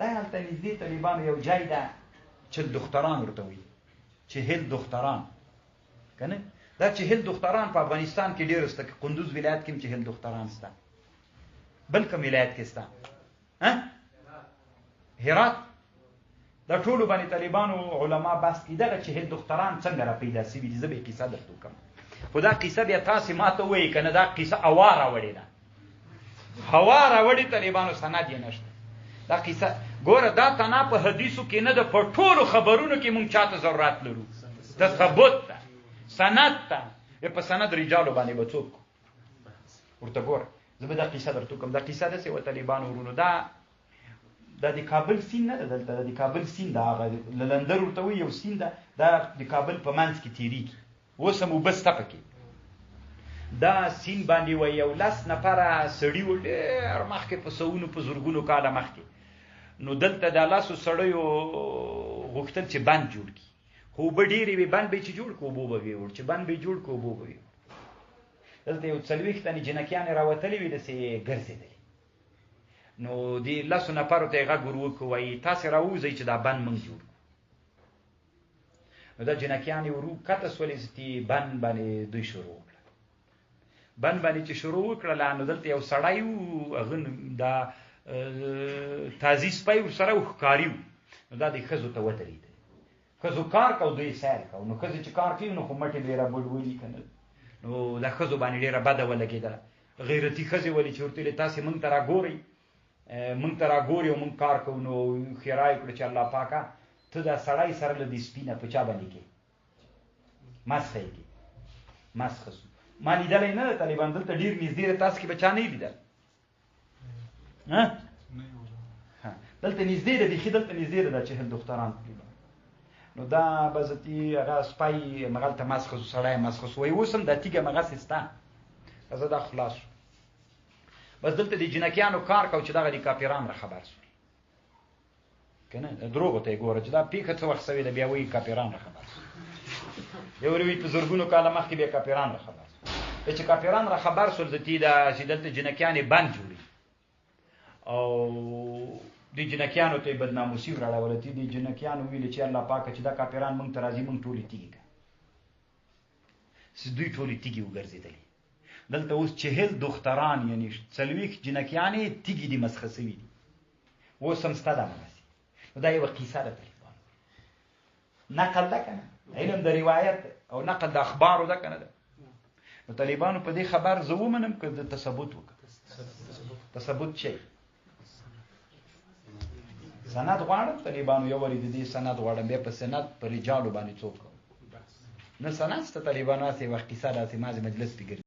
دا هلته نږدې طالبانو یو ځای ده چهل دختران ورته وایي، چهل دختران که نه؟ دا چهل دختران په افغانستان کې ډېر شته، قندوز ولایت کې هم چهل دختران شته. بل کوم ولایت کې شته؟ هرات. دا ټولو باندې طالبانو علما بحث کوي دغه چهل دختران څنګه را پیدا شوي دي. زه به یې کیسه درته وکړم، خو دا کیسه بیا تاسې ما ته ووایي که نه، دا کیسه هوا راوړې ده، هوا راوړې، طالبانو سند یې نشته. دا کیسه ګوره، دا تنا په حدیثو کې نه ده، په ټولو خبرونو کې مونږ چاته ضرورت لرو، تثبت ته، سند ته. په سند رجالو باندې به څوک ورته ګوره. زه به دا کیسه درته وکړم. دا کیسه داسې وه طالبانو ورونو، دا د کابل سیند نه ده، دلته د کابل سیند ده، هغه لندر ورته وایي، یو سیند ده، دا د کابل په منځ کې تېرېږي، اوس هم اوبه شته پکې. دا سیند باندې وایي یو 10 نفره سړي وو، ډېر مخکې په سوونو په زرګونو کاله مخکې. نو دلته د 10 سړیو غوښتل چې بند جوړ کړي، خو اوبه ډېرې وې، بند به یې چې جوړ کړو اوبه به یې وړ، چې بند به یې جوړ کړو اوبه به یې وړ. دلته یو 40 تنې جنکیانې راوتلې وې، داسې ګرځېدلې. نو دې 10 نفرو ته یې غږ ور وکړو، وایي تاسې راووځئ چې دا بند موږ جوړ کړو. نو دا جنکیانې ور وکښته شولې، بند باندې دوی شروع وکړه. بند باندې چې شروع وکړله، نو دلته یو سړی و، هغه دا تازي سپی ورسره و، ښکاري و. نو دا دې ښځو ته ودرېد، ښځو کار کو، دوی سیر کو. نو ښځې چې کار کوي نو خو مټې به یې رابډولي که نه. نو دا ښځو باندې ډېره بده ولګېدله، غیرتي ښځې ولې چې ورته ویلې تاسې موږ ته راګورئ، موږ ته راګورئ او موږ کار کوو. نو ښېرا یې کړه چې الله پاکه ته دا سړی سره له دې سپي نه په چا باندې کې مسخه یې کې، مسخه سو. ما لیدلی نه ده طالبان دلته ډېر نږدې ده، تاسو کې به چا نه یې لیدل؟ دلته نږدې ده، بیخي دلته نږدې ده دا چهل دختران. نو دا بزتي هغه سپی مغلته مسخه سو، سړی مسخه سو. وایي اوس هم دا تیږه مغسې شته، زه دا خلاص شو. بس دلته د جنکیانو کار کو چې دغه د کاپیران را خبر شول که نه. دروغو ته یې ګوره چې دا پیښه څه وخت شوې ده، بیا وایي کاپیران را خبر شول. بیا وایي په زرګونو کاله مخکې بیا کاپیران را خبر شول. چې کاپیران را خبر شول چې دلته جنکیانې بند جوړي، او د جنکیانو ته یې بدناموسي وراړوله. د جنکیانو ویلې چې الله پاکه چې دا کاپیران موږ ته راځي، موږ ټولې تیږې کړه. دوی ټولې تیږې وګرځېدلې. دلته اوس 40 دختران، یعنی 40 جنکیانې تیږې دي مسخه شوي دي، اوس هم شته دغسې. نو دا یوه کیسه ده طالبانو، نقل ده که نه، علم د روایت او نقل د اخبارو ده که نه ده. نو طالبانو په دې خبر زه ومنم که د تثبت وکړه. تثبت شي سند غواړم طالبانو، یو وارې د دې سند غواړم، بیا په سند په رجالو باندې څوک نه سند شته طالبانو. هسې یوه کیسه داسې مازې مجلس پې ګرځي.